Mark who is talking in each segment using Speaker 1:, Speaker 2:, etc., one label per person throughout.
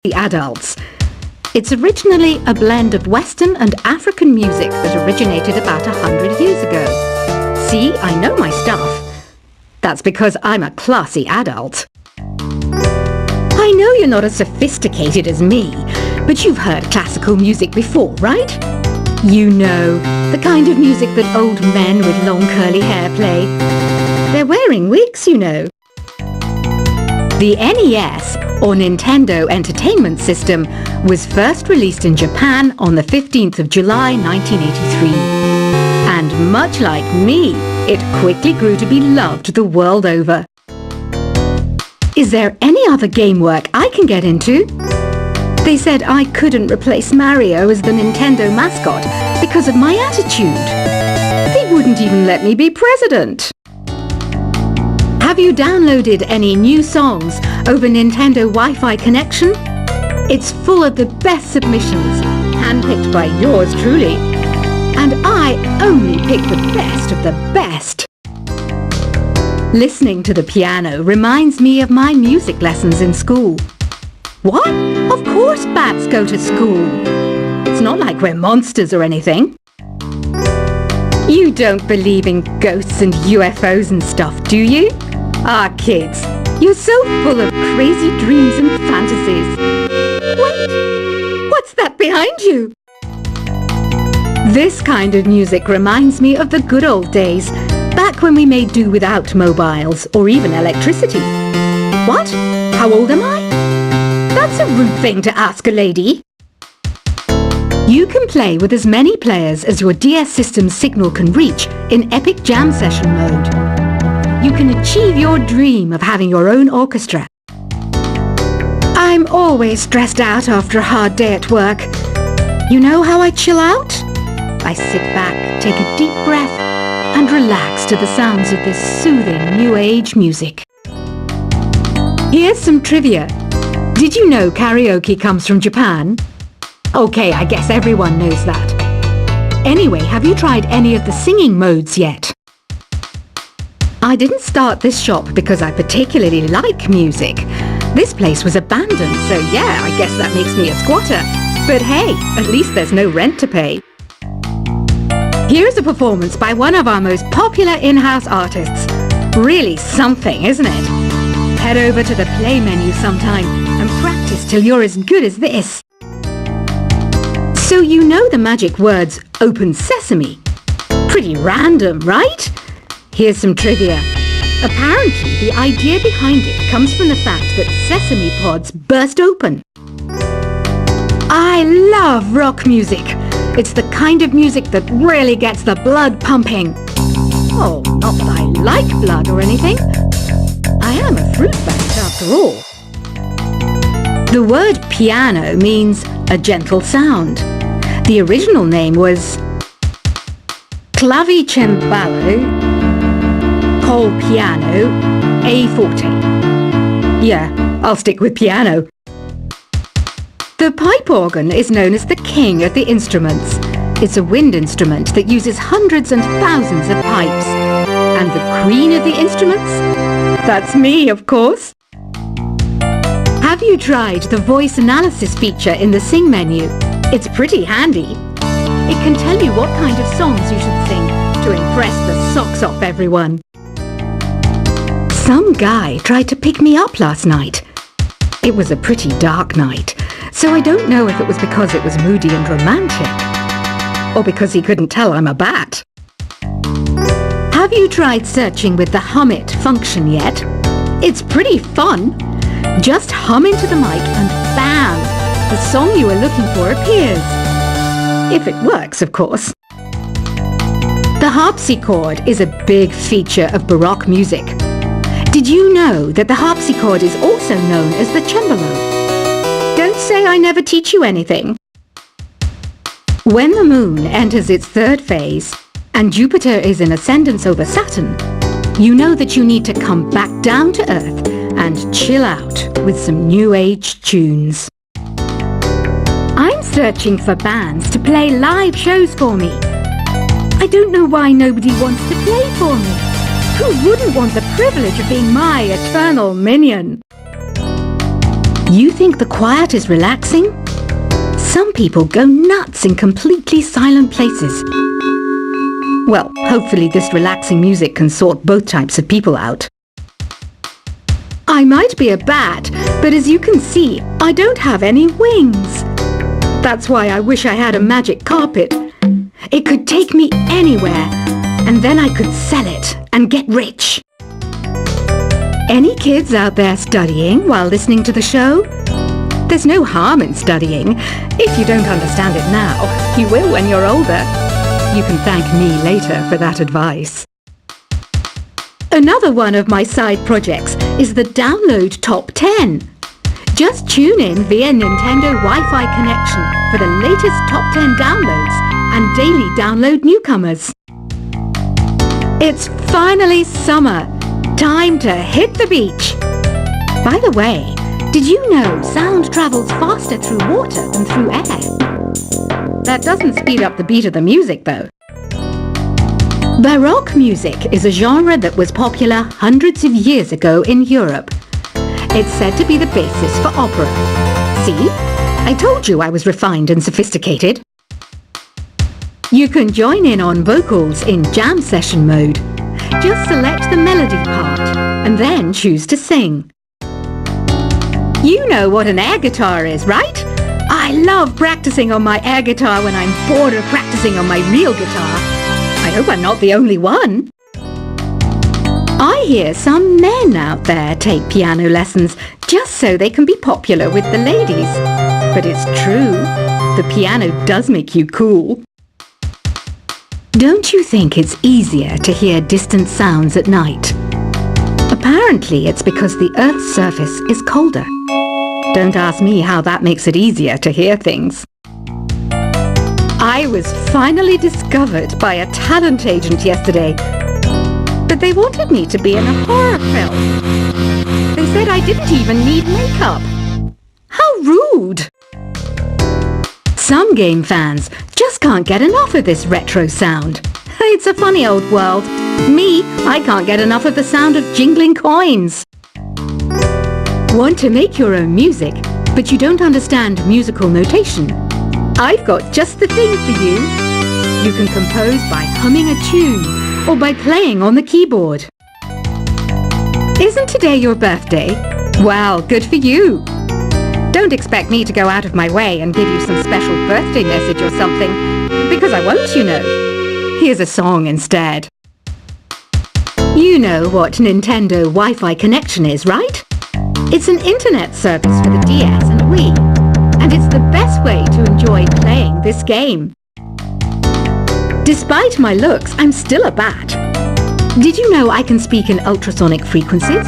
Speaker 1: The Adults. It's originally a blend of Western and African music that originated about 100 years ago. See, I know my stuff. That's because I'm a classy adult. I know you're not as sophisticated as me, but you've heard classical music before, right? You know, the kind of music that old men with long curly hair play. They're wearing wigs, you know. The NES, or Nintendo Entertainment System, was first released in Japan on the 15th of July 1983. And much like me, it quickly grew to be loved the world over. Is there any other game work I can get into? They said I couldn't replace Mario as the Nintendo mascot because of my attitude. They wouldn't even let me be president. Have you downloaded any new songs over Nintendo Wi-Fi connection? It's full of the best submissions, handpicked by yours truly. And I only pick the best of the best. Listening to the piano reminds me of my music lessons in school. What? Of course bats go to school. It's not like we're monsters or anything. You don't believe in ghosts and UFOs and stuff, do you? Ah, kids, you're so full of crazy dreams and fantasies. Wait, what's that behind you? This kind of music reminds me of the good old days, back when we made do without mobiles or even electricity. What? How old am I? That's a rude thing to ask a lady. You can play with as many players as your DS system's signal can reach in Epic Jam Session mode. You can achieve your dream of having your own orchestra. I'm always stressed out after a hard day at work. You know how I chill out? I sit back, take a deep breath, and relax to the sounds of this soothing new age music. Here's some trivia. Did you know karaoke comes from Japan? Okay, I guess everyone knows that. Anyway, have you tried any of the singing modes yet? I didn't start this shop because I particularly like music. This place was abandoned, so yeah, I guess that makes me a squatter. But hey, at least there's no rent to pay. Here's a performance by one of our most popular in-house artists. Really something, isn't it? Head over to the play menu sometime and practice till you're as good as this. So you know the magic words "open sesame"? Pretty random, right? Here's some trivia. Apparently, the idea behind it comes from the fact that sesame pods burst open. I love rock music. It's the kind of music that really gets the blood pumping. Oh, not that I like blood or anything. I am a fruit bat after all. The word piano means a gentle sound. The original name was clavicembalo col piano A forte. Yeah, I'll stick with piano. The pipe organ is known as the king of the instruments. It's a wind instrument that uses hundreds and thousands of pipes. And the queen of the instruments? That's me, of course. Have you tried the voice analysis feature in the Sing menu? It's pretty handy. It can tell you what kind of songs you should sing to impress the socks off everyone. Some guy tried to pick me up last night. It was a pretty dark night, so I don't know if it was because it was moody and romantic, or because he couldn't tell I'm a bat. Have you tried searching with the Hum It function yet? It's pretty fun. Just hum into the mic and bam! The song you were looking for appears. If it works, of course. The harpsichord is a big feature of Baroque music. Did you know that the harpsichord is also known as the cembalo? Don't say I never teach you anything. When the moon enters its third phase and Jupiter is in ascendance over Saturn, you know that you need to come back down to Earth and chill out with some new age tunes. I'm searching for bands to play live shows for me. I don't know why nobody wants to play for me. Who wouldn't want the privilege of being my eternal minion? You think the quiet is relaxing? Some people go nuts in completely silent places. Well, hopefully this relaxing music can sort both types of people out. I might be a bat, but as you can see, I don't have any wings. That's why I wish I had a magic carpet. It could take me anywhere, and then I could sell it and get rich. Any kids out there studying while listening to the show? There's no harm in studying. If you don't understand it now, you will when you're older. You can thank me later for that advice. Another one of my side projects is the Download Top 10. Just tune in via Nintendo Wi-Fi connection for the latest Top 10 downloads and daily download newcomers. It's finally summer. Time to hit the beach. By the way, did you know sound travels faster through water than through air? That doesn't speed up the beat of the music, though. Baroque music is a genre that was popular hundreds of years ago in Europe. It's said to be the basis for opera. See? I told you I was refined and sophisticated. You can join in on vocals in jam session mode. Just select the melody part and then choose to sing. You know what an air guitar is, right? I love practicing on my air guitar when I'm bored of practicing on my real guitar. I hope I'm not the only one. I hear some men out there take piano lessons just so they can be popular with the ladies. But it's true, the piano does make you cool. Don't you think it's easier to hear distant sounds at night? Apparently it's because the Earth's surface is colder. Don't ask me how that makes it easier to hear things. I was finally discovered by a talent agent yesterday, but they wanted me to be in a horror film. They said I didn't even need makeup. How rude! Some game fans just can't get enough of this retro sound. It's a funny old world. Me, I can't get enough of the sound of jingling coins. Want to make your own music, but you don't understand musical notation? I've got just the thing for you. You can compose by humming a tune or by playing on the keyboard. Isn't today your birthday? Well, good for you. Don't expect me to go out of my way and give you some special birthday message or something, because I won't, you know. Here's a song instead. You know what Nintendo Wi-Fi connection is, right? It's an internet service for the DS and Wii, and it's the best way to enjoy playing this game. Despite my looks, I'm still a bat. Did you know I can speak in ultrasonic frequencies?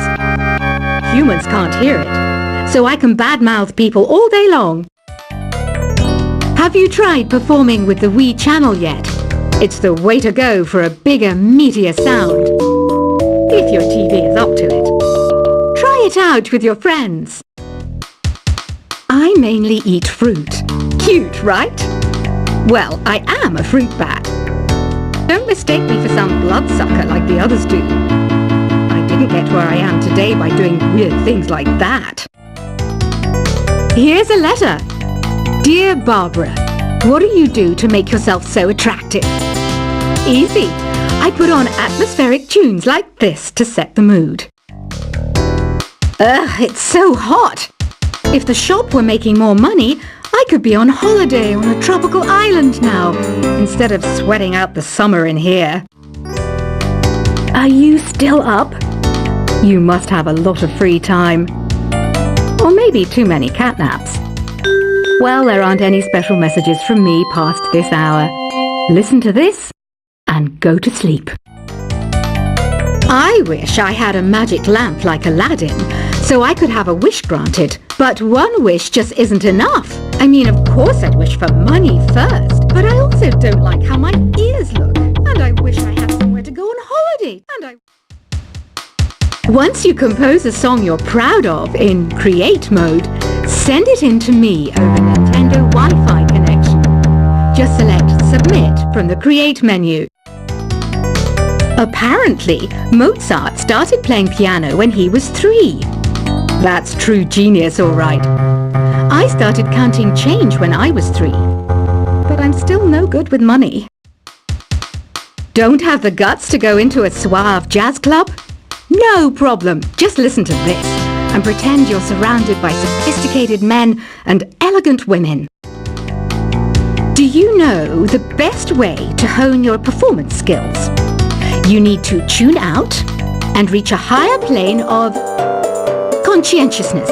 Speaker 1: Humans can't hear it, so I can badmouth people all day long. Have you tried performing with the Wii channel yet? It's the way to go for a bigger, meatier sound. If your TV is up to it. Try it out with your friends. I mainly eat fruit. Cute, right? Well, I am a fruit bat. Don't mistake me for some bloodsucker like the others do. I didn't get where I am today by doing weird things like that. Here's a letter. Dear Barbara, what do you do to make yourself so attractive? Easy. I put on atmospheric tunes like this to set the mood. Ugh, it's so hot. If the shop were making more money, I could be on holiday on a tropical island now, instead of sweating out the summer in here. Are you still up? You must have a lot of free time. Or maybe too many catnaps. Well, there aren't any special messages from me past this hour. Listen to this and go to sleep. I wish I had a magic lamp like Aladdin, so I could have a wish granted. But one wish just isn't enough. I mean, of course I'd wish for money first, but I also don't like how my ears look, and I wish I had somewhere to go on holiday, Once you compose a song you're proud of in Create mode, send it in to me over Nintendo Wi-Fi connection. Just select Submit from the Create menu. Apparently, Mozart started playing piano when he was 3. That's true genius, all right. I started counting change when I was 3, but I'm still no good with money. Don't have the guts to go into a suave jazz club? No problem. Just listen to this and pretend you're surrounded by sophisticated men and elegant women. Do you know the best way to hone your performance skills? You need to tune out and reach a higher plane of conscientiousness.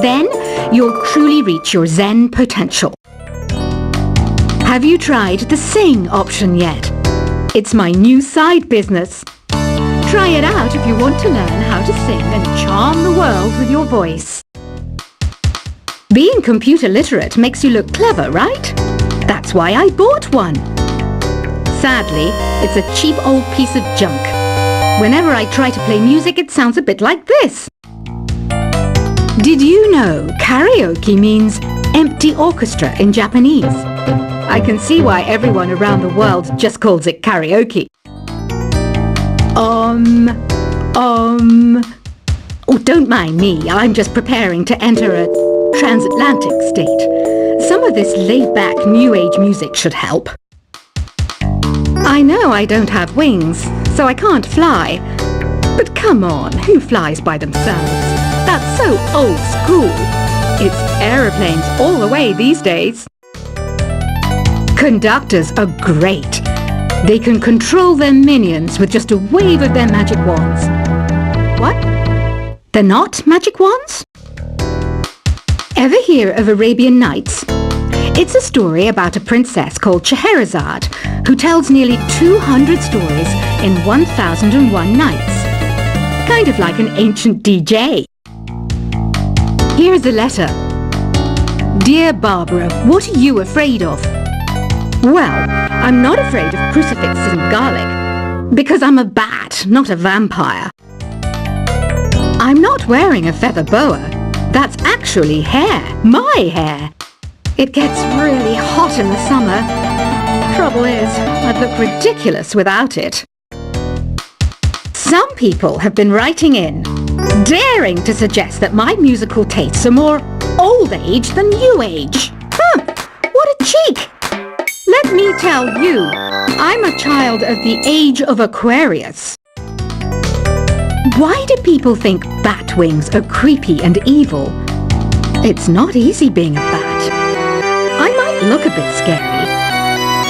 Speaker 1: Then you'll truly reach your Zen potential. Have you tried the sing option yet? It's my new side business. Try it out if you want to learn how to sing and charm the world with your voice. Being computer literate makes you look clever, right? That's why I bought one. Sadly, it's a cheap old piece of junk. Whenever I try to play music, it sounds a bit like this. Did you know karaoke means empty orchestra in Japanese? I can see why everyone around the world just calls it karaoke. Oh, don't mind me. I'm just preparing to enter a transatlantic state. Some of this laid-back new age music should help. I know I don't have wings, so I can't fly. But come on, who flies by themselves? That's so old school. It's aeroplanes all the way these days. Conductors are great. They can control their minions with just a wave of their magic wands. What? They're not magic wands? Ever hear of Arabian Nights? It's a story about a princess called Scheherazade who tells nearly 200 stories in 1001 nights. Kind of like an ancient DJ. Here's a letter. Dear Barbara, what are you afraid of? Well, I'm not afraid of crucifixes and garlic, because I'm a bat, not a vampire. I'm not wearing a feather boa. That's actually hair, my hair. It gets really hot in the summer. Trouble is, I'd look ridiculous without it. Some people have been writing in, daring to suggest that my musical tastes are more old age than new age. What a cheek! Let me tell you, I'm a child of the age of Aquarius. Why do people think bat wings are creepy and evil? It's not easy being a bat. I might look a bit scary,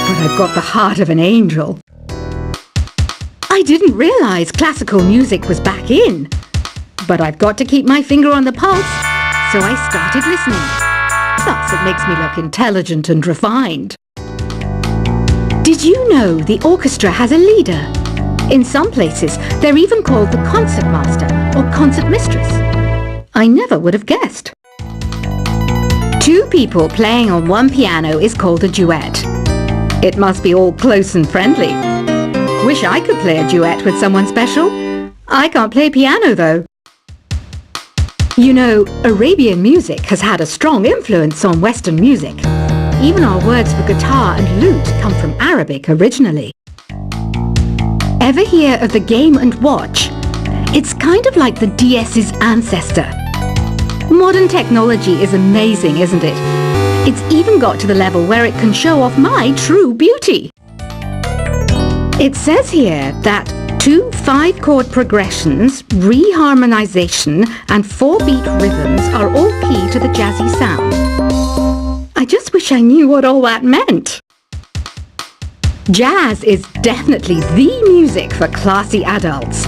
Speaker 1: but I've got the heart of an angel. I didn't realize classical music was back in, but I've got to keep my finger on the pulse, so I started listening. Plus, it makes me look intelligent and refined. Did you know the orchestra has a leader? In some places, they're even called the concertmaster or concert mistress. I never would have guessed. 2 people playing on one piano is called a duet. It must be all close and friendly. Wish I could play a duet with someone special. I can't play piano though. You know, Arabian music has had a strong influence on Western music. Even our words for guitar and lute come from Arabic originally. Ever hear of the Game & Watch? It's kind of like the DS's ancestor. Modern technology is amazing, isn't it? It's even got to the level where it can show off my true beauty. It says here that 2 5-chord progressions, reharmonization and 4-beat rhythms are all key to the jazzy sound. I just wish I knew what all that meant. Jazz is definitely the music for classy adults.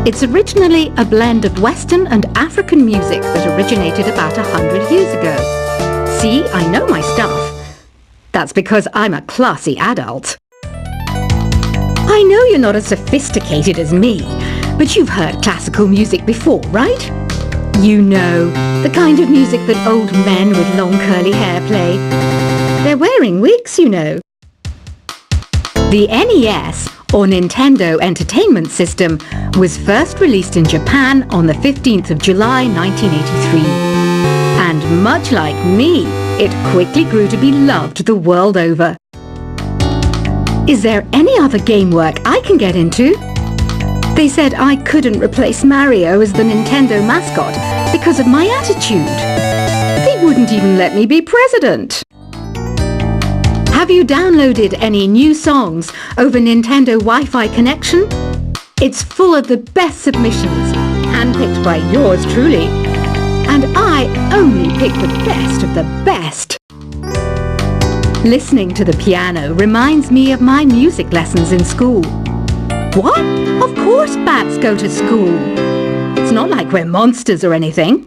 Speaker 1: It's originally a blend of Western and African music that originated about 100 years ago. See, I know my stuff. That's because I'm a classy adult. I know you're not as sophisticated as me, but you've heard classical music before, right? You know, the kind of music that old men with long curly hair play. They're wearing wigs, you know. The NES, or Nintendo Entertainment System, was first released in Japan on the 15th of July 1983. And much like me, it quickly grew to be loved the world over. Is there any other game work I can get into? They said I couldn't replace Mario as the Nintendo mascot because of my attitude. They wouldn't even let me be president. Have you downloaded any new songs over Nintendo Wi-Fi connection? It's full of the best submissions, handpicked by yours truly. And I only pick the best of the best. Listening to the piano reminds me of my music lessons in school. What? Of course bats go to school. It's not like we're monsters or anything.